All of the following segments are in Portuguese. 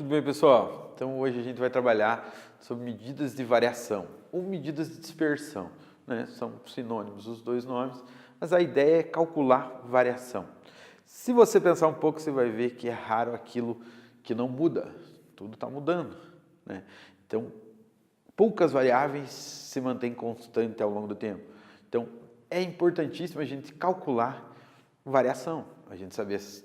Tudo bem, pessoal? Então hoje a gente vai trabalhar sobre medidas de variação ou medidas de dispersão, né? São sinônimos os dois nomes, mas a ideia é calcular variação. Se você pensar um pouco, você vai ver que é raro aquilo que não muda, tudo está mudando, né? Então, poucas variáveis se mantêm constantes ao longo do tempo. Então, é importantíssimo a gente calcular variação. A gente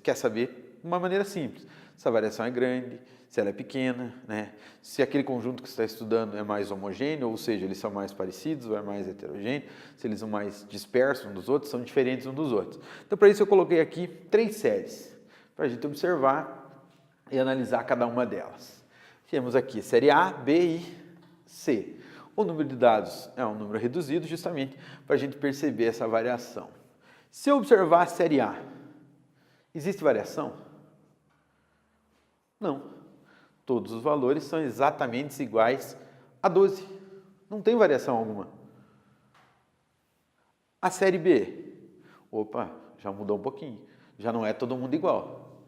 quer saber de uma maneira simples se a variação é grande, se ela é pequena, né? Se aquele conjunto que você está estudando é mais homogêneo, ou seja, eles são mais parecidos ou é mais heterogêneo, se eles são mais dispersos uns dos outros, são diferentes uns dos outros. Então, para isso eu coloquei aqui 3 séries, para a gente observar e analisar cada uma delas. Temos aqui série A, B e C. O número de dados é um número reduzido justamente para a gente perceber essa variação. Se eu observar a série A, existe variação? Não. Todos os valores são exatamente iguais a 12. Não tem variação alguma. A série B, opa, já mudou um pouquinho. Já não é todo mundo igual.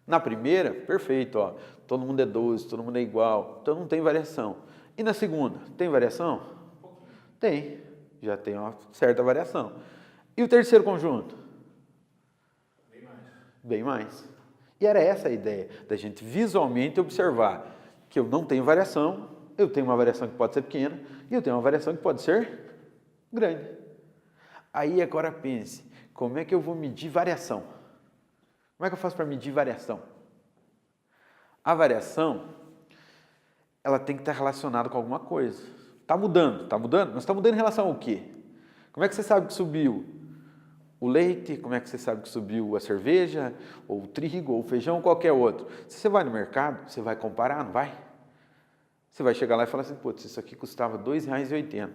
Na primeira, perfeito, ó, todo mundo é 12, todo mundo é igual, então não tem variação. E na segunda, tem variação? Tem, já tem uma certa variação. E o terceiro conjunto? Bem mais. Bem mais. E era essa a ideia, da gente visualmente observar que eu não tenho variação, eu tenho uma variação que pode ser pequena e eu tenho uma variação que pode ser grande. Aí agora pense, como é que eu vou medir variação? Como é que eu faço para medir variação? A variação, ela tem que estar relacionada com alguma coisa. Está mudando, mas está mudando em relação ao quê? Como é que você sabe que subiu o leite? Como é que você sabe que subiu a cerveja, ou o trigo, ou o feijão, ou qualquer outro? Se você vai no mercado, você vai comparar, não vai? Você vai chegar lá e falar assim, putz, isso aqui custava R$ 2,80,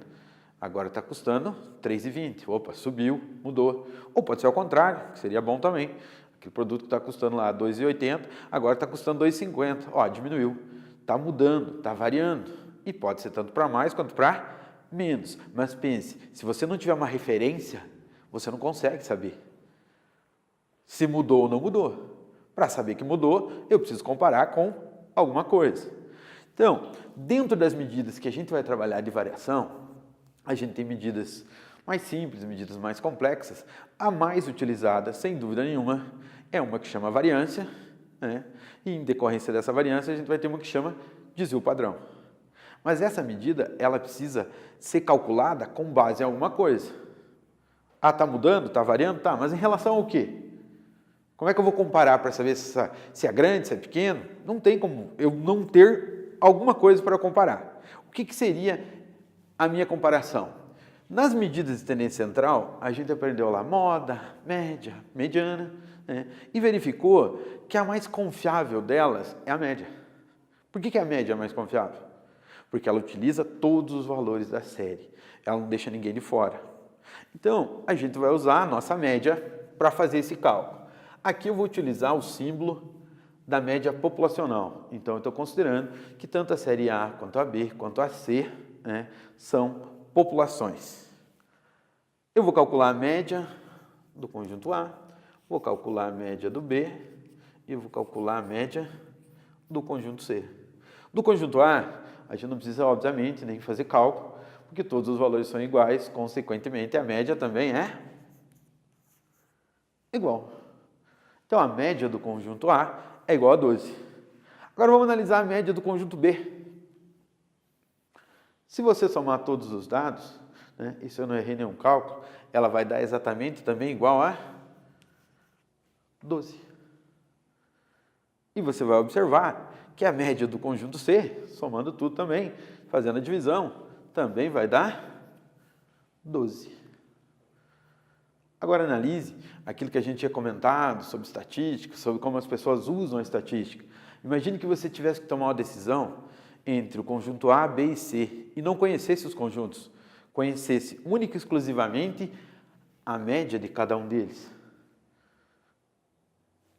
agora está custando R$ 3,20. Opa, subiu, mudou. Ou pode ser ao contrário, que seria bom também. Aquele produto que está custando lá R$ 2,80, agora está custando R$ 2,50. Ó, diminuiu. Está mudando, está variando. E pode ser tanto para mais quanto para menos. Mas pense, se você não tiver uma referência, você não consegue saber se mudou ou não mudou. Para saber que mudou, eu preciso comparar com alguma coisa. Então, dentro das medidas que a gente vai trabalhar de variação, a gente tem medidas mais simples, medidas mais complexas. A mais utilizada, sem dúvida nenhuma, é uma que chama variância, né? E em decorrência dessa variância, a gente vai ter uma que chama desvio padrão. Mas essa medida, ela precisa ser calculada com base em alguma coisa. Ah, está mudando, está variando? Tá, mas em relação ao quê? Como é que eu vou comparar para saber se é grande, se é pequeno? Não tem como eu não ter alguma coisa para comparar. O que seria a minha comparação? Nas medidas de tendência central, a gente aprendeu lá moda, média, mediana, né? E verificou que a mais confiável delas é a média. Por que a média é a mais confiável? Porque ela utiliza todos os valores da série. Ela não deixa ninguém de fora. Então, a gente vai usar a nossa média para fazer esse cálculo. Aqui eu vou utilizar o símbolo da média populacional. Então, eu estou considerando que tanto a série A, quanto a B, quanto a C, né, são populações. Eu vou calcular a média do conjunto A, vou calcular a média do B e vou calcular a média do conjunto C. Do conjunto A, a gente não precisa, obviamente, nem fazer cálculo, porque todos os valores são iguais, consequentemente, a média também é igual. Então, a média do conjunto A é igual a 12. Agora, vamos analisar a média do conjunto B. Se você somar todos os dados, né, e se eu não errei nenhum cálculo, ela vai dar exatamente também igual a 12. E você vai observar que a média do conjunto C, somando tudo também, fazendo a divisão, também vai dar 12. Agora analise aquilo que a gente tinha comentado sobre estatística, sobre como as pessoas usam a estatística. Imagine que você tivesse que tomar uma decisão entre o conjunto A, B e C e não conhecesse os conjuntos, conhecesse única e exclusivamente a média de cada um deles.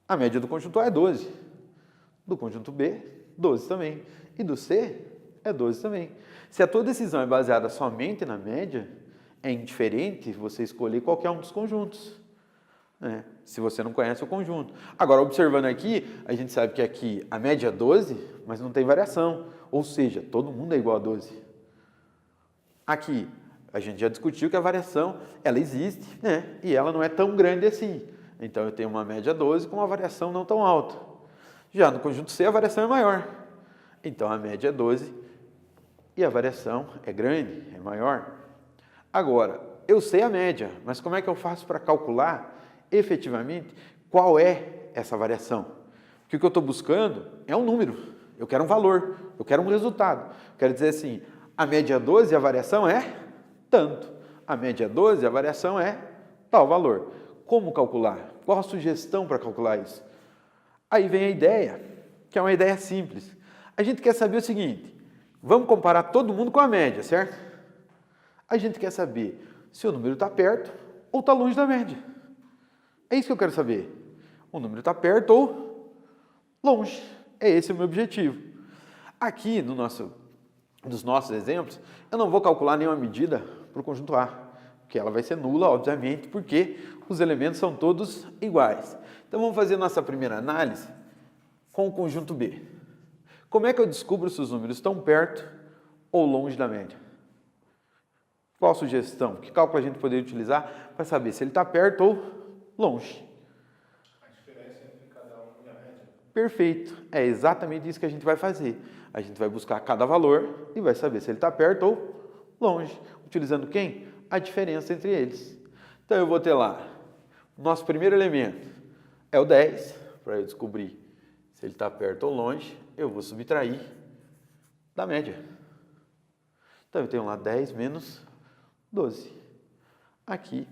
A média do conjunto A é 12, do conjunto B, 12 também, e do C é 12 também. Se a tua decisão é baseada somente na média, é indiferente você escolher qualquer um dos conjuntos. né? Se você não conhece o conjunto. Agora, observando aqui, a gente sabe que aqui a média é 12, mas não tem variação. Ou seja, todo mundo é igual a 12. Aqui, a gente já discutiu que a variação, ela existe, né? E ela não é tão grande assim. Então, eu tenho uma média 12 com uma variação não tão alta. Já no conjunto C, a variação é maior. Então, a média é 12 e a variação é grande, é maior. Agora, eu sei a média, mas como é que eu faço para calcular efetivamente qual é essa variação? Porque o que eu estou buscando é um número, eu quero um valor, eu quero um resultado. Quero dizer assim, a média é 12 e a variação é tanto. A média é 12 e a variação é tal valor. Como calcular? Qual a sugestão para calcular isso? Aí vem a ideia, que é uma ideia simples. A gente quer saber o seguinte, vamos comparar todo mundo com a média, certo? A gente quer saber se o número está perto ou está longe da média. É isso que eu quero saber. O número está perto ou longe. É esse o meu objetivo. Aqui, nos nossos exemplos, eu não vou calcular nenhuma medida para o conjunto A, porque ela vai ser nula, obviamente, porque os elementos são todos iguais. Então, vamos fazer nossa primeira análise com o conjunto B. Como é que eu descubro se os números estão perto ou longe da média? Qual a sugestão? Que cálculo a gente poderia utilizar para saber se ele está perto ou longe? A diferença entre cada um e a média. Perfeito. É exatamente isso que a gente vai fazer. A gente vai buscar cada valor e vai saber se ele está perto ou longe. Utilizando quem? A diferença entre eles. Então, eu vou ter lá, o nosso primeiro elemento é o 10, para eu descobrir se ele está perto ou longe, eu vou subtrair da média. Então, eu tenho lá 10 menos 12. Aqui,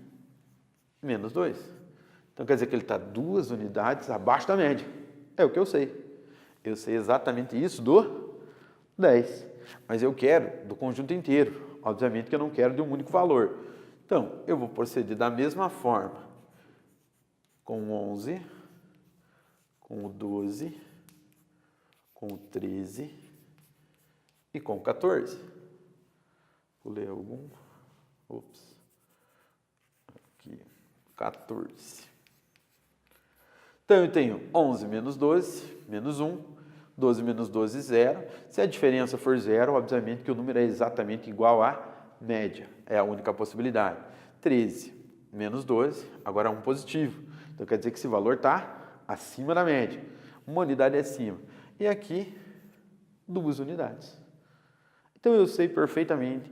menos 2. Então, quer dizer que ele está 2 unidades abaixo da média. É o que eu sei. Eu sei exatamente isso do 10. Mas eu quero do conjunto inteiro. Obviamente que eu não quero de um único valor. Então, eu vou proceder da mesma forma com o 11, com o 12, com o 13 e com o 14. Vou ler algum. Ops. Aqui, 14. Então, eu tenho 11 menos 12, menos 1. 12 menos 12, 0. Se a diferença for 0, obviamente que o número é exatamente igual à média. É a única possibilidade. 13 menos 12, agora é um positivo. Então, quer dizer que esse valor está acima da média. Uma unidade acima. E aqui, 2 unidades. Então, eu sei perfeitamente,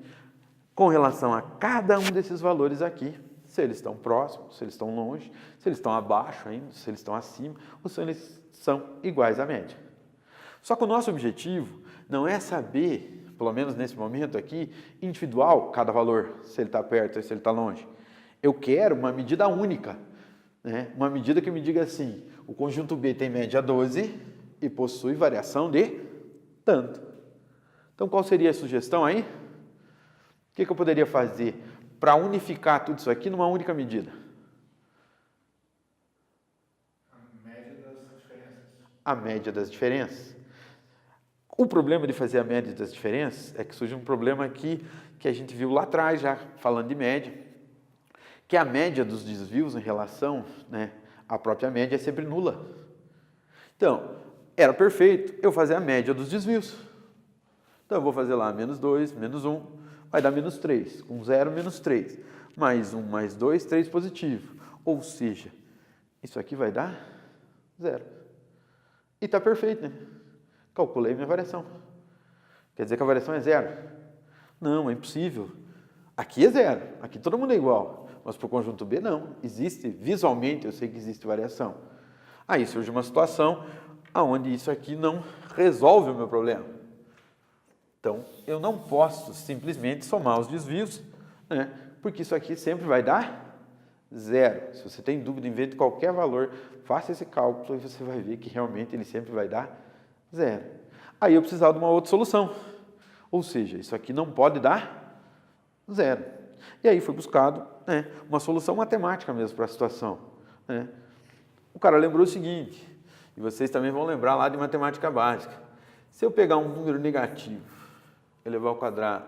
com relação a cada um desses valores aqui, se eles estão próximos, se eles estão longe, se eles estão abaixo ainda, se eles estão acima, ou se eles são iguais à média. Só que o nosso objetivo não é saber, pelo menos nesse momento aqui, individual, cada valor, se ele está perto ou se ele está longe. Eu quero uma medida única, né? Uma medida que me diga assim, o conjunto B tem média 12 e possui variação de tanto. Então, qual seria a sugestão aí? O que eu poderia fazer para unificar tudo isso aqui numa única medida? A média das diferenças. A média das diferenças. O problema de fazer a média das diferenças é que surge um problema aqui que a gente viu lá atrás já, falando de média, que a média dos desvios em relação, né, à própria média é sempre nula. Então, era perfeito eu fazer a média dos desvios. Então, eu vou fazer lá menos 2, menos 1, vai dar menos 3. Com 0, menos 3. Mais 1, mais 2, 3 positivo. Ou seja, isso aqui vai dar 0. E está perfeito, né? Calculei minha variação. Quer dizer que a variação é 0? Não, é impossível. Aqui é 0, aqui todo mundo é igual. Mas para o conjunto B, não. Existe, visualmente, eu sei que existe variação. Aí surge uma situação onde isso aqui não resolve o meu problema. Então, eu não posso simplesmente somar os desvios, né? Porque isso aqui sempre vai dar 0. Se você tem dúvida, invente qualquer valor, faça esse cálculo e você vai ver que realmente ele sempre vai dar 0. Aí eu precisava de uma outra solução. Ou seja, isso aqui não pode dar 0. E aí foi buscado, né, uma solução matemática mesmo para a situação, né? O cara lembrou o seguinte, e vocês também vão lembrar lá de matemática básica. Se eu pegar um número negativo, elevar ao quadrado,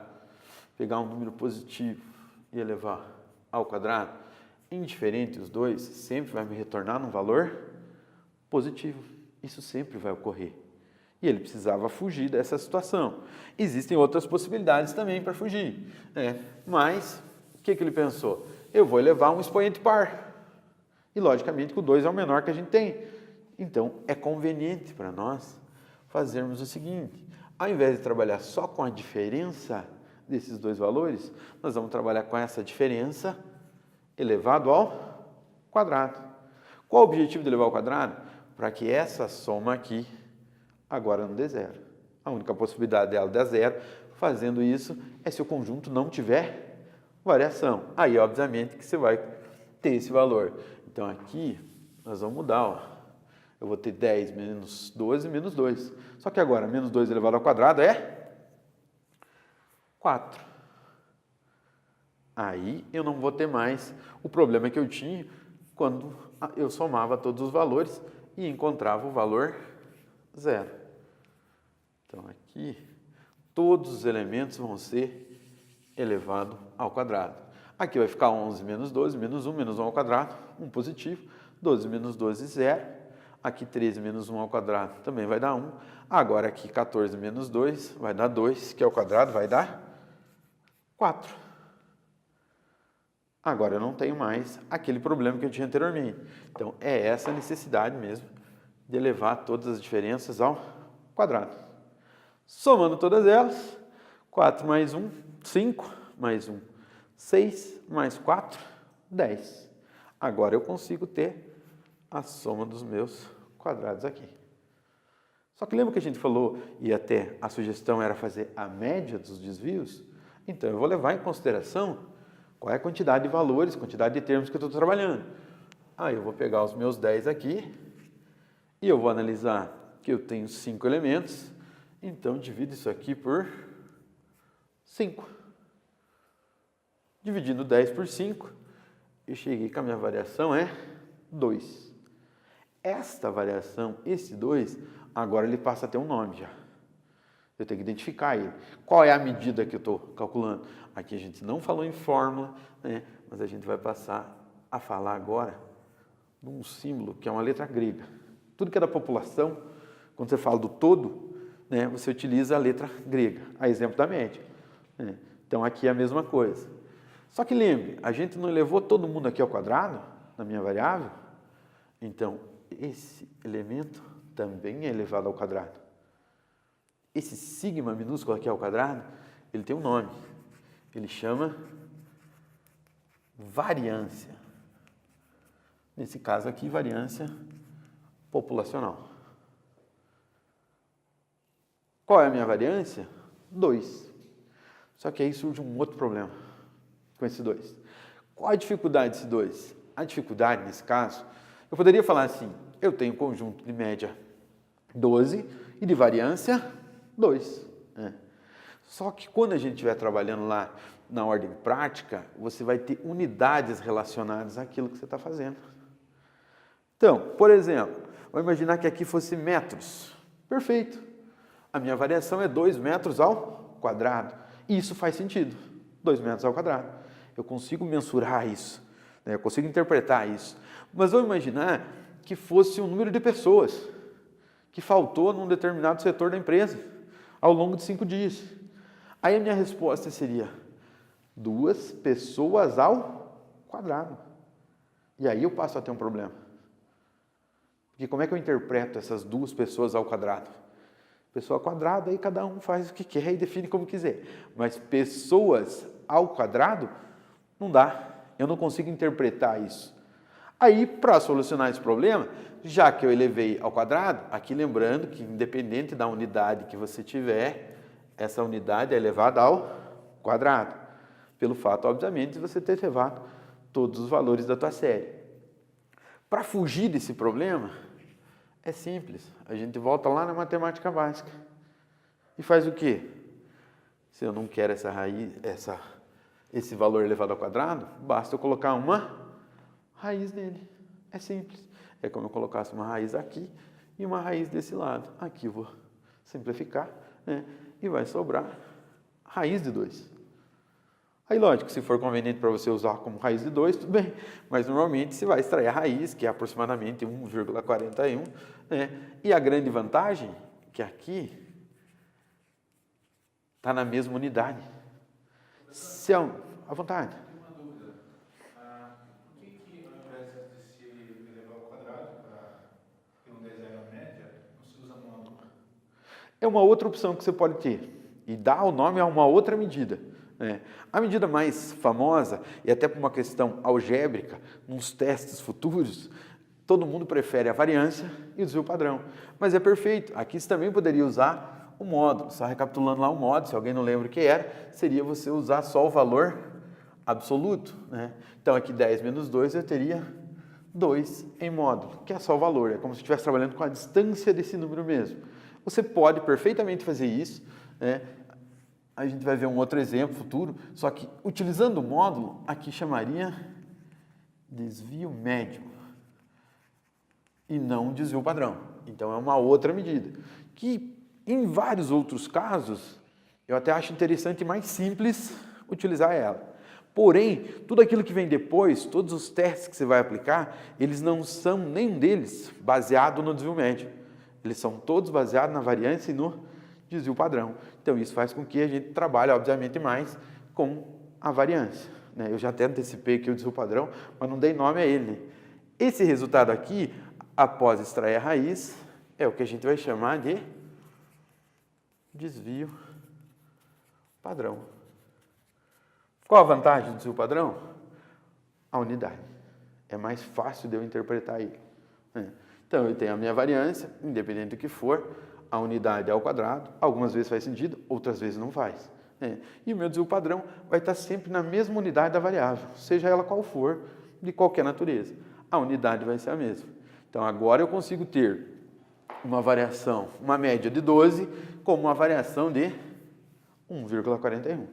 pegar um número positivo e elevar ao quadrado, indiferente os dois, sempre vai me retornar num valor positivo. Isso sempre vai ocorrer. E ele precisava fugir dessa situação. Existem outras possibilidades também para fugir, né? Mas, o que ele pensou? Eu vou elevar um expoente par. E, logicamente, que o 2 é o menor que a gente tem. Então, é conveniente para nós fazermos o seguinte. Ao invés de trabalhar só com a diferença desses dois valores, nós vamos trabalhar com essa diferença elevado ao quadrado. Qual o objetivo de elevar ao quadrado? Para que essa soma aqui agora não dê zero. A única possibilidade dela dar zero, fazendo isso, é se o conjunto não tiver variação. Aí, obviamente, que você vai ter esse valor. Então, aqui, nós vamos mudar, ó. Eu vou ter 10 menos 12 menos 2. Só que agora, menos 2 elevado ao quadrado é 4. Aí, eu não vou ter mais o problema que eu tinha quando eu somava todos os valores e encontrava o valor zero. Então, aqui, todos os elementos vão ser elevado ao quadrado. Aqui vai ficar 11 menos 12, menos 1, menos 1 ao quadrado, 1 positivo. 12 menos 12, 0. Aqui 13 menos 1 ao quadrado também vai dar 1. Agora aqui 14 menos 2 vai dar 2, que ao quadrado vai dar 4. Agora eu não tenho mais aquele problema que eu tinha anteriormente. Então, é essa a necessidade mesmo de elevar todas as diferenças ao quadrado. Somando todas elas, 4 mais 1, 5, mais 1, 6, mais 4, 10. Agora eu consigo ter a soma dos meus quadrados aqui. Só que lembra que a gente falou, e até a sugestão era fazer a média dos desvios? Então, eu vou levar em consideração qual é a quantidade de valores, quantidade de termos que eu estou trabalhando. Aí eu vou pegar os meus 10 aqui e eu vou analisar que eu tenho 5 elementos, então divido isso aqui por 5. Dividindo 10 por 5, eu cheguei que a minha variação é 2. Esta variação, esse 2, agora ele passa a ter um nome já. Eu tenho que identificar ele. Qual é a medida que eu estou calculando? Aqui a gente não falou em fórmula, né? Mas a gente vai passar a falar agora de um símbolo que é uma letra grega. Tudo que é da população, quando você fala do todo, né, você utiliza a letra grega, a exemplo da média. Né? Então aqui é a mesma coisa. Só que lembre, a gente não elevou todo mundo aqui ao quadrado, na minha variável, então esse elemento também é elevado ao quadrado. Esse sigma minúsculo aqui ao quadrado, ele tem um nome. Ele chama variância. Nesse caso aqui, variância populacional. Qual é a minha variância? 2. Só que aí surge um outro problema com esse 2. Qual a dificuldade desse 2? A dificuldade, nesse caso, eu poderia falar assim, eu tenho um conjunto de média 12 e de variância 2. Né? Só que quando a gente estiver trabalhando lá na ordem prática, você vai ter unidades relacionadas àquilo que você está fazendo. Então, por exemplo, vou imaginar que aqui fosse metros. Perfeito. A minha variação é 2 metros ao quadrado. E isso faz sentido. 2 metros ao quadrado. Eu consigo mensurar isso. Né? Eu consigo interpretar isso. Mas vou imaginar que fosse um número de pessoas que faltou num determinado setor da empresa ao longo de 5 dias. Aí a minha resposta seria 2 pessoas ao quadrado. E aí eu passo a ter um problema. Porque como é que eu interpreto essas 2 pessoas ao quadrado? Pessoa ao quadrado, aí cada um faz o que quer e define como quiser. Mas pessoas ao quadrado, não dá. Eu não consigo interpretar isso. Aí, para solucionar esse problema, já que eu elevei ao quadrado, aqui lembrando que independente da unidade que você tiver, essa unidade é elevada ao quadrado. Pelo fato, obviamente, de você ter elevado todos os valores da tua série. Para fugir desse problema, é simples. A gente volta lá na matemática básica. E faz o quê? Se eu não quero essa raiz, esse valor elevado ao quadrado, basta eu colocar uma raiz nele. É simples. É como eu colocasse uma raiz aqui e uma raiz desse lado. Aqui eu vou simplificar, né? E vai sobrar raiz de 2. Aí, lógico, se for conveniente para você usar como raiz de 2, tudo bem, mas normalmente você vai extrair a raiz, que é aproximadamente 1,41, né? E a grande vantagem é que aqui está na mesma unidade. Se é à vontade. Uma dúvida. Por que ao invés de se elevar ao quadrado para ter um desenho média, não se usa módulo? É uma outra opção que você pode ter e dá o nome a uma outra medida. A medida mais famosa, e até por uma questão algébrica, nos testes futuros, todo mundo prefere a variância e o desvio padrão. Mas é perfeito. Aqui você também poderia usar o módulo. Só recapitulando lá o módulo, se alguém não lembra o que era, seria você usar só o valor absoluto. Então aqui 10 menos 2 eu teria 2 em módulo, que é só o valor. É como se estivesse trabalhando com a distância desse número mesmo. Você pode perfeitamente fazer isso. A gente vai ver um outro exemplo futuro, só que utilizando o módulo, aqui chamaria desvio médio e não desvio padrão. Então é uma outra medida, que em vários outros casos, eu até acho interessante e mais simples utilizar ela. Porém, tudo aquilo que vem depois, todos os testes que você vai aplicar, eles não são nenhum deles baseado no desvio médio. Eles são todos baseados na variância e no desvio padrão. Então, isso faz com que a gente trabalhe, obviamente, mais com a variância. Eu já até antecipei aqui o desvio padrão, mas não dei nome a ele. Esse resultado aqui, após extrair a raiz, é o que a gente vai chamar de desvio padrão. Qual a vantagem do desvio padrão? A unidade. É mais fácil de eu interpretar ele. Então, eu tenho a minha variância, independente do que for, a unidade é ao quadrado, algumas vezes faz sentido, outras vezes não faz. E o meu desvio padrão vai estar sempre na mesma unidade da variável, seja ela qual for, de qualquer natureza. A unidade vai ser a mesma. Então, agora eu consigo ter uma variação, uma média de 12, como uma variação de 1,41.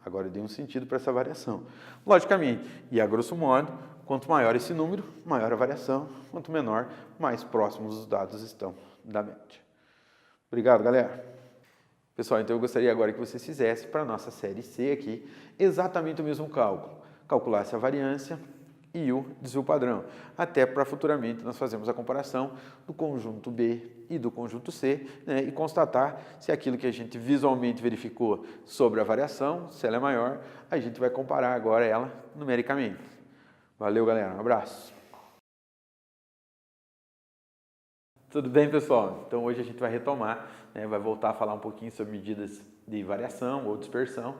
Agora eu dei um sentido para essa variação. Logicamente, e a grosso modo, quanto maior esse número, maior a variação, quanto menor, mais próximos os dados estão da média. Obrigado, galera. Pessoal, então eu gostaria agora que vocês fizessem para a nossa série C aqui exatamente o mesmo cálculo. Calculasse a variância e o desvio padrão. Até para futuramente nós fazermos a comparação do conjunto B e do conjunto C, e constatar se aquilo que a gente visualmente verificou sobre a variação, se ela é maior, a gente vai comparar agora ela numericamente. Valeu, galera. Um abraço. Tudo bem, pessoal? Então hoje a gente vai retomar, vai voltar a falar um pouquinho sobre medidas de variação ou dispersão.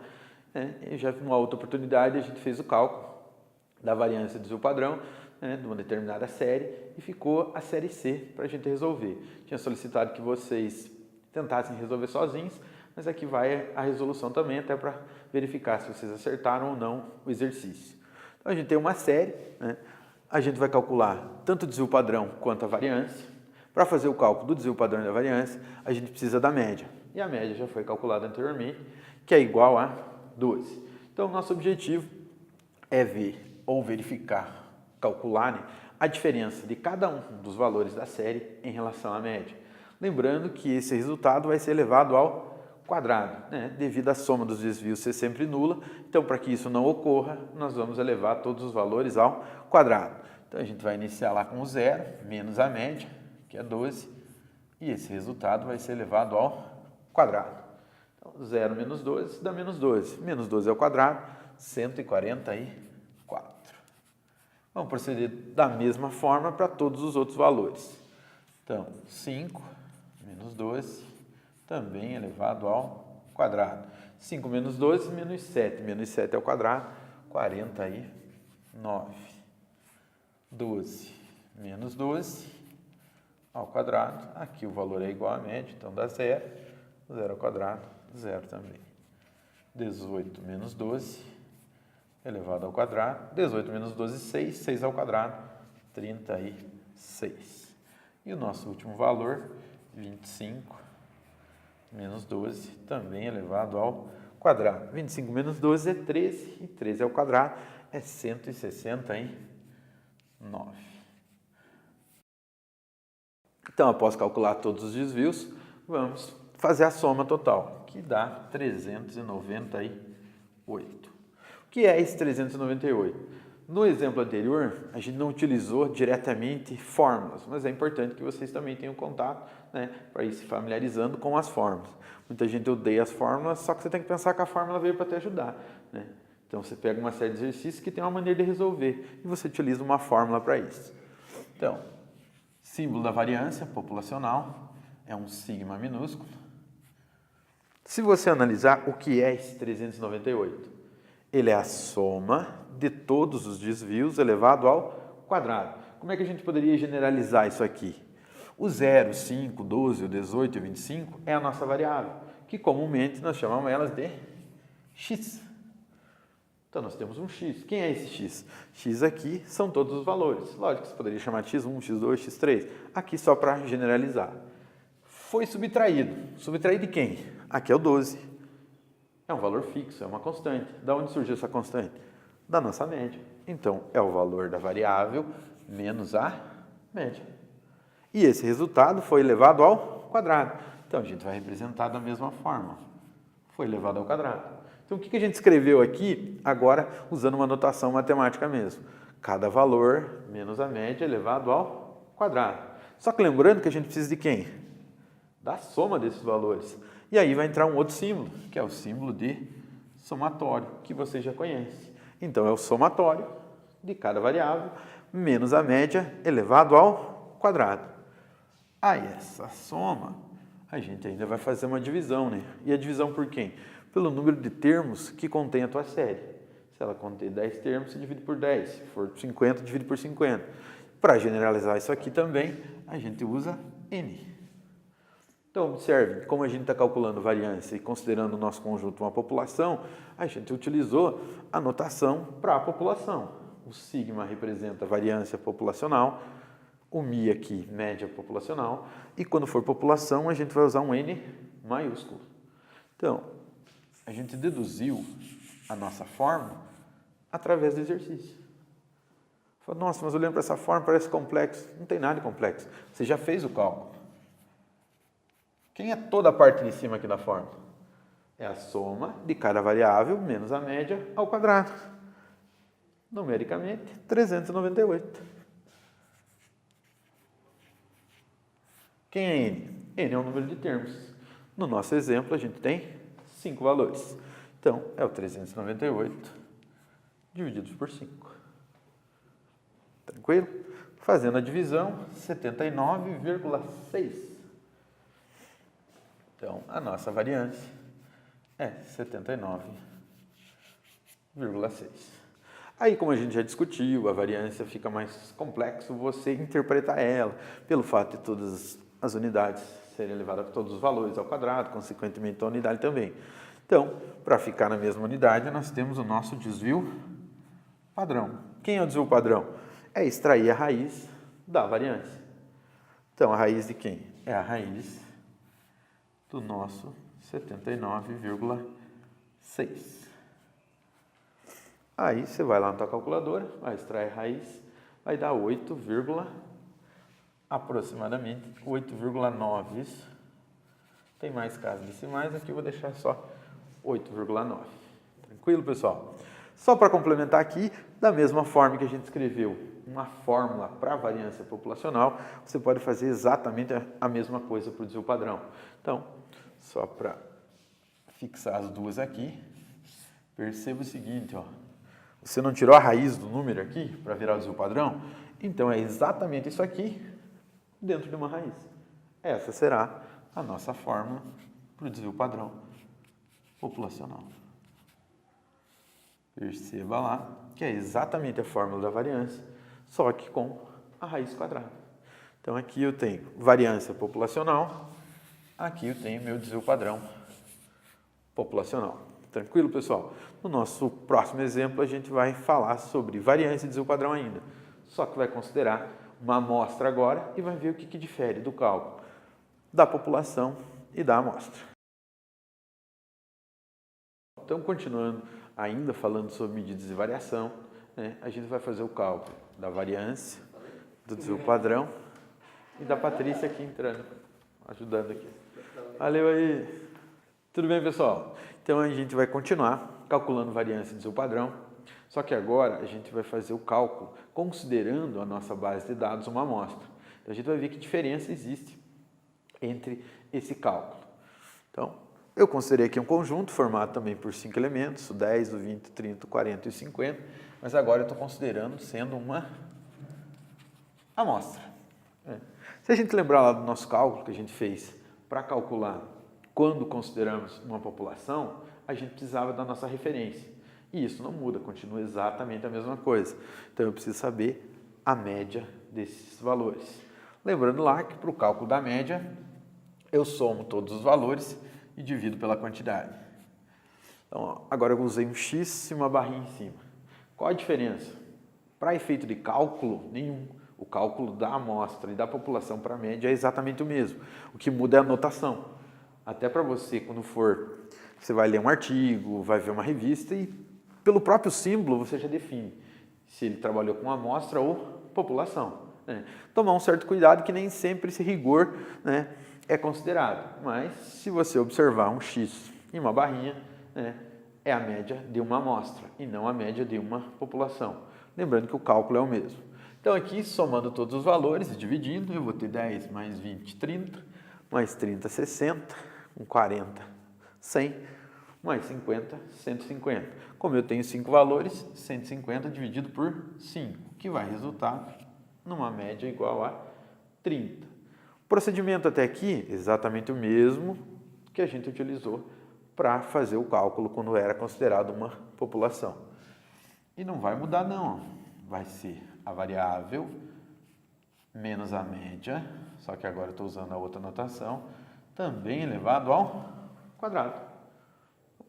E já numa outra oportunidade a gente fez o cálculo da variância do desvio padrão, de uma determinada série, e ficou a série C para a gente resolver. Tinha solicitado que vocês tentassem resolver sozinhos, mas aqui vai a resolução também, até para verificar se vocês acertaram ou não o exercício. Então a gente tem uma série, a gente vai calcular tanto o desvio padrão quanto a variância. Para fazer o cálculo do desvio padrão e da variância, a gente precisa da média. E a média já foi calculada anteriormente, que é igual a 12. Então, o nosso objetivo é ver ou verificar, calcular a diferença de cada um dos valores da série em relação à média. Lembrando que esse resultado vai ser elevado ao quadrado, devido à soma dos desvios ser sempre nula. Então, para que isso não ocorra, nós vamos elevar todos os valores ao quadrado. Então, a gente vai iniciar lá com o zero, menos a média, que é 12, e esse resultado vai ser elevado ao quadrado. Então, 0 menos 12 dá menos 12. Menos 12 ao quadrado, 144. Vamos proceder da mesma forma para todos os outros valores. Então, 5 menos 12, também elevado ao quadrado. 5 menos 12, menos 7. Menos 7 ao quadrado, 49. 12 menos 12 ao quadrado, aqui o valor é igual à média, então dá 0, 0 ao quadrado, 0 também. 18 menos 12, elevado ao quadrado, 18 menos 12, 6, 6 ao quadrado, 36. E o nosso último valor, 25 menos 12, também elevado ao quadrado. 25 menos 12 é 13, e 13 ao quadrado é 169. Então, após calcular todos os desvios, vamos fazer a soma total, que dá 398. que é esse 398? No exemplo anterior, a gente não utilizou diretamente fórmulas, mas é importante que vocês também tenham contato, né, para ir se familiarizando com as fórmulas. Muita gente odeia as fórmulas, só que você tem que pensar que a fórmula veio para te ajudar, né? Então você pega uma série de exercícios que tem uma maneira de resolver e você utiliza uma fórmula para isso. Então, símbolo da variância populacional é um sigma minúsculo. Se você analisar o que é esse 398, ele é a soma de todos os desvios elevado ao quadrado. Como é que a gente poderia generalizar isso aqui? O 0, 5, 12, o 18 e o 25 é a nossa variável, que comumente nós chamamos elas de x. Então nós temos um x. Quem é esse x? X aqui são todos os valores. Lógico que você poderia chamar de x1, x2, x3. Aqui só para generalizar. Foi subtraído. Subtraído de quem? Aqui é o 12. É um valor fixo, é uma constante. Da onde surgiu essa constante? Da nossa média. Então, é o valor da variável menos a média. E esse resultado foi elevado ao quadrado. Então, a gente vai representar da mesma forma. Foi elevado ao quadrado. Então, o que a gente escreveu aqui, agora, usando uma notação matemática mesmo? Cada valor menos a média elevado ao quadrado. Só que lembrando que a gente precisa de quem? Da soma desses valores. E aí vai entrar um outro símbolo, que é o símbolo de somatório, que você já conhece. Então, é o somatório de cada variável menos a média elevado ao quadrado. Aí, essa soma, a gente ainda vai fazer uma divisão, né? E a divisão por quem? Pelo número de termos que contém a tua série. Se ela contém 10 termos, você divide por 10. Se for 50, divide por 50. Para generalizar isso aqui também, a gente usa N. Então, observe, como a gente está calculando variância e considerando o nosso conjunto uma população, a gente utilizou a notação para a população. O sigma representa a variância populacional, o mi aqui, média populacional, e quando for população, a gente vai usar um N maiúsculo. Então, a gente deduziu a nossa fórmula através do exercício. Fala, nossa, mas olhando para essa forma parece complexo. Não tem nada de complexo. Você já fez o cálculo. Quem é toda a parte de cima aqui da fórmula? É a soma de cada variável menos a média ao quadrado. Numericamente, 398. Quem é N? N é o número de termos. No nosso exemplo, a gente tem 5 valores. Então, é o 398 dividido por 5. Tranquilo? Fazendo a divisão, 79,6. Então, a nossa variância é 79,6. Aí, como a gente já discutiu, a variância fica mais complexo você interpretar ela, pelo fato de todas as unidades serem elevadas a todos os valores ao quadrado, consequentemente a unidade também. Então, para ficar na mesma unidade, nós temos o nosso desvio padrão. Quem é o desvio padrão? É extrair a raiz da variância. Então, a raiz de quem? É a raiz do nosso 79,6. Aí você vai lá na tua calculadora, vai extrair a raiz, vai dar aproximadamente 8,9. Tem mais casas decimais, aqui eu vou deixar só 8,9. Tranquilo, pessoal? Só para complementar aqui, da mesma forma que a gente escreveu uma fórmula para a variância populacional, você pode fazer exatamente a mesma coisa para o desvio padrão. Então, só para fixar as duas aqui, perceba o seguinte, ó. Você não tirou a raiz do número aqui para virar o desvio padrão? Então, é exatamente isso aqui dentro de uma raiz. Essa será a nossa fórmula para o desvio padrão populacional. Perceba lá que é exatamente a fórmula da variância, só que com a raiz quadrada. Então, aqui eu tenho variância populacional, aqui eu tenho meu desvio padrão populacional. Tranquilo, pessoal? No nosso próximo exemplo, a gente vai falar sobre variância e desvio padrão ainda. Só que vai considerar uma amostra agora e vai ver o que difere do cálculo da população e da amostra. Então, continuando ainda falando sobre medidas de variação, né, a gente vai fazer o cálculo da variância, do desvio padrão e da Patrícia aqui entrando, ajudando aqui. Valeu aí! Tudo bem, pessoal? Então, a gente vai continuar calculando variância de seu padrão. Só que agora a gente vai fazer o cálculo considerando a nossa base de dados uma amostra. Então a gente vai ver que diferença existe entre esse cálculo. Então, eu considerei aqui um conjunto formado também por 5 elementos, o 10, o 20, o 30, o 40 e o 50, mas agora eu estou considerando sendo uma amostra. Se a gente lembrar lá do nosso cálculo que a gente fez para calcular quando consideramos uma população, a gente precisava da nossa referência. E isso não muda, continua exatamente a mesma coisa. Então eu preciso saber a média desses valores. Lembrando lá que para o cálculo da média, eu somo todos os valores e divido pela quantidade. Então, ó, agora eu usei um X e uma barrinha em cima. Qual a diferença? Para efeito de cálculo, nenhum. O cálculo da amostra e da população para a média é exatamente o mesmo. O que muda é a notação. Até para você, quando for, você vai ler um artigo, vai ver uma revista e pelo próprio símbolo você já define se ele trabalhou com amostra ou população. Né? Tomar um certo cuidado que nem sempre esse rigor, né, é considerado. Mas se você observar um X e uma barrinha, né, é a média de uma amostra e não a média de uma população. Lembrando que o cálculo é o mesmo. Então aqui, somando todos os valores e dividindo, eu vou ter 10 mais 20, 30, mais 30, 60, com 40, 100, mais 50, 150. Como eu tenho 5 valores, 150 dividido por 5, que vai resultar numa média igual a 30. O procedimento até aqui é exatamente o mesmo que a gente utilizou para fazer o cálculo quando era considerado uma população. E não vai mudar não, vai ser a variável menos a média, só que agora eu estou usando a outra notação, também elevado ao quadrado.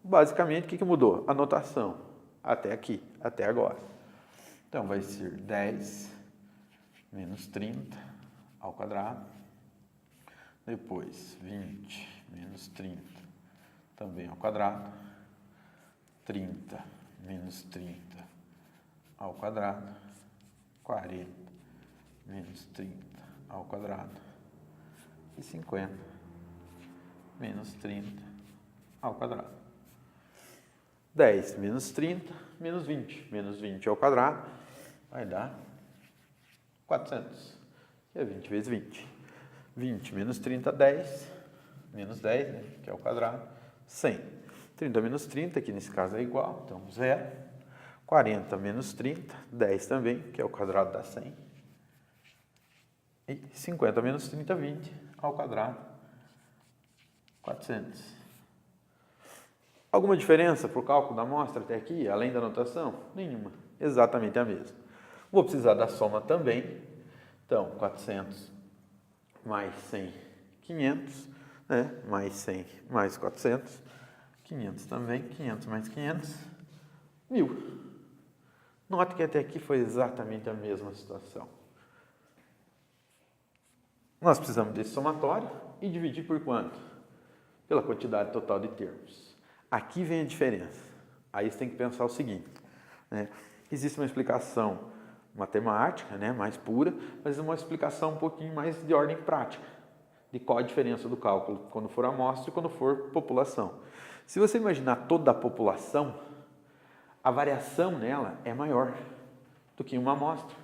Basicamente, o que mudou? A notação, até aqui, até agora. Então, vai ser 10 menos 30 ao quadrado, depois 20 menos 30 também ao quadrado, 30 menos 30 ao quadrado, 40 menos 30 ao quadrado e 50 menos 30 ao quadrado. 10 menos 30 menos 20. Menos 20 ao quadrado vai dar 400. Que é 20 vezes 20. 20 menos 30, 10. Menos 10, né, que é o quadrado, 100. 30 menos 30, que nesse caso é igual, então 0. 40 menos 30, 10 também, que é o quadrado dá 100. E 50 menos 30, 20, ao quadrado, 400. Alguma diferença para o cálculo da amostra até aqui, além da notação? Nenhuma, exatamente a mesma. Vou precisar da soma também. Então, 400 mais 100, 500, né? Mais 100 mais 400, 500 também, 500 mais 500, 1000. Note que até aqui foi exatamente a mesma situação. Nós precisamos desse somatório e dividir por quanto? Pela quantidade total de termos. Aqui vem a diferença. Aí você tem que pensar o seguinte, né? Existe uma explicação matemática, né, mais pura, mas uma explicação um pouquinho mais de ordem prática, de qual a diferença do cálculo quando for amostra e quando for população. Se você imaginar toda a população, a variação nela é maior do que uma amostra.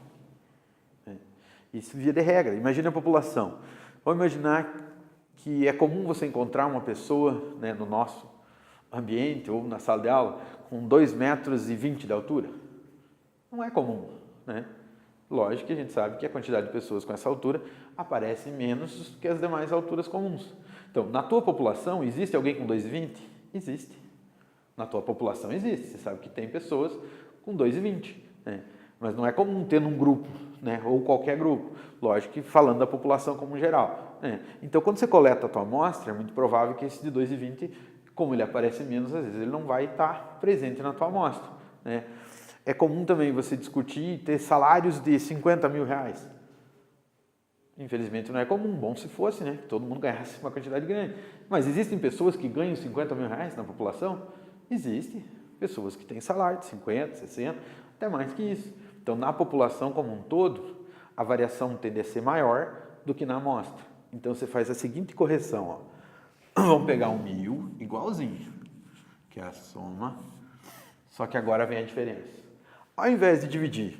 Isso via de regra. Imagine a população. Vamos imaginar que é comum você encontrar uma pessoa, né, no nosso ambiente ou na sala de aula com 2,20 metros de altura. Não é comum, né? Lógico que a gente sabe que a quantidade de pessoas com essa altura aparece menos que as demais alturas comuns. Então, na tua população, existe alguém com 2,20? Existe. Na tua população existe. Você sabe que tem pessoas com 2,20, né? Mas não é comum ter num grupo, né, ou qualquer grupo. Lógico que falando da população como geral, né? Então, quando você coleta a tua amostra, é muito provável que esse de 2,20, como ele aparece menos, às vezes ele não vai estar presente na tua amostra, né? É comum também você discutir e ter salários de 50 mil reais. Infelizmente não é comum, bom se fosse, né? Que todo mundo ganhasse uma quantidade grande. Mas existem pessoas que ganham 50 mil reais na população? Existe. Pessoas que têm salário de 50, 60, até mais que isso. Então, na população como um todo, a variação tende a ser maior do que na amostra. Então, você faz a seguinte correção, ó. Vamos pegar um 1000 igualzinho, que é a soma Só que agora vem a diferença. Ao invés de dividir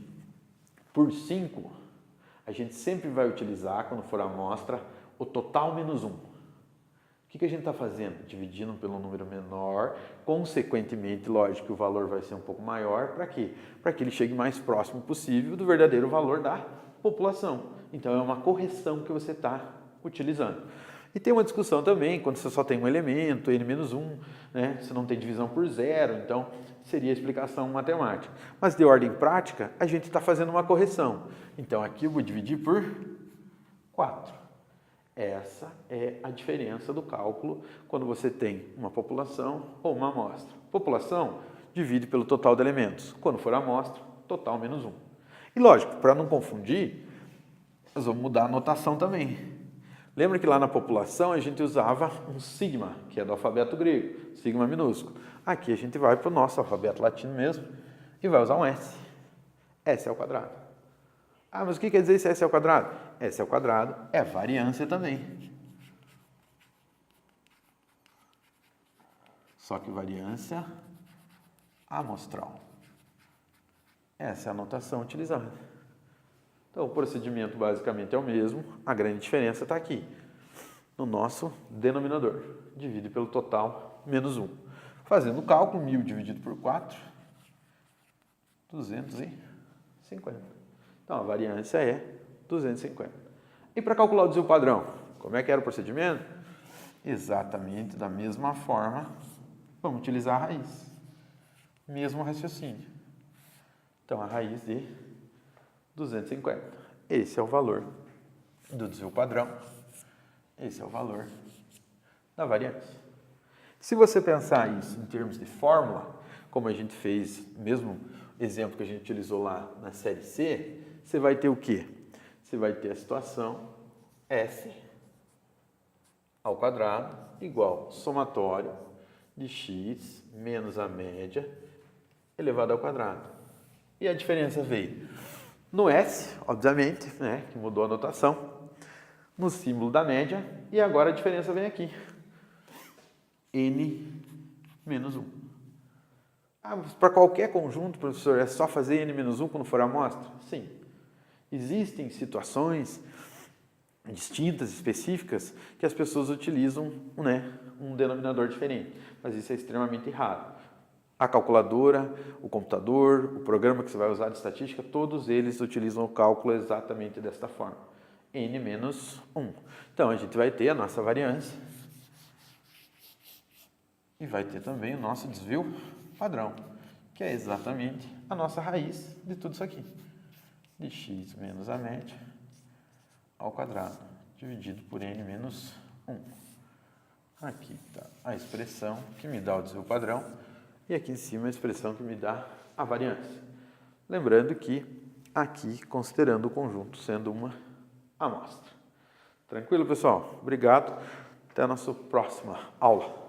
por 5, a gente sempre vai utilizar, quando for a amostra, o total menos 1. O que a gente está fazendo? Dividindo pelo número menor, consequentemente, lógico que o valor vai ser um pouco maior, para quê? Para que ele chegue mais próximo possível do verdadeiro valor da população. Então, é uma correção que você está utilizando. E tem uma discussão também, quando você só tem um elemento, n-1, né? Você não tem divisão por 0, então seria a explicação matemática. Mas de ordem prática, a gente está fazendo uma correção. Então, aqui eu vou dividir por 4. Essa é a diferença do cálculo quando você tem uma população ou uma amostra. População divide pelo total de elementos. Quando for amostra, total menos 1. E lógico, para não confundir, nós vamos mudar a notação também. Lembra que lá na população a gente usava um sigma, que é do alfabeto grego, sigma minúsculo. Aqui a gente vai para o nosso alfabeto latino mesmo e vai usar um S. S ao quadrado. Ah, mas o que quer dizer esse S ao quadrado? S ao quadrado é variância também. Só que variância amostral. Essa é a notação utilizada. Então, o procedimento basicamente é o mesmo, a grande diferença está aqui, no nosso denominador. Divide pelo total menos 1. Fazendo o cálculo, 1.000 dividido por 4, 250. Então, a variância é 250. E para calcular o desvio padrão, como é que era o procedimento? Exatamente da mesma forma, vamos utilizar a raiz. Mesmo raciocínio. Então, a raiz de 250. Esse é o valor do desvio padrão. Esse é o valor da variância. Se você pensar isso em termos de fórmula, como a gente fez, mesmo exemplo que a gente utilizou lá na série C, você vai ter o quê? Você vai ter a situação S ao quadrado igual somatório de x menos a média elevado ao quadrado. E a diferença veio no S, obviamente, né, que mudou a notação, no símbolo da média, e agora a diferença vem aqui. N menos 1. Ah, para qualquer conjunto, professor, é só fazer N menos 1 quando for a amostra? Sim. Existem situações distintas, específicas, que as pessoas utilizam, né, um denominador diferente, mas isso é extremamente raro. A calculadora, o computador, o programa que você vai usar de estatística, todos eles utilizam o cálculo exatamente desta forma. N menos 1. Então, a gente vai ter a nossa variância e vai ter também o nosso desvio padrão, que é exatamente a nossa raiz de tudo isso aqui. De x menos a média ao quadrado, dividido por n menos 1. Aqui está a expressão que me dá o desvio padrão. E aqui em cima a expressão que me dá a variância. Lembrando que aqui, considerando o conjunto sendo uma amostra. Tranquilo, pessoal? Obrigado. Até a nossa próxima aula.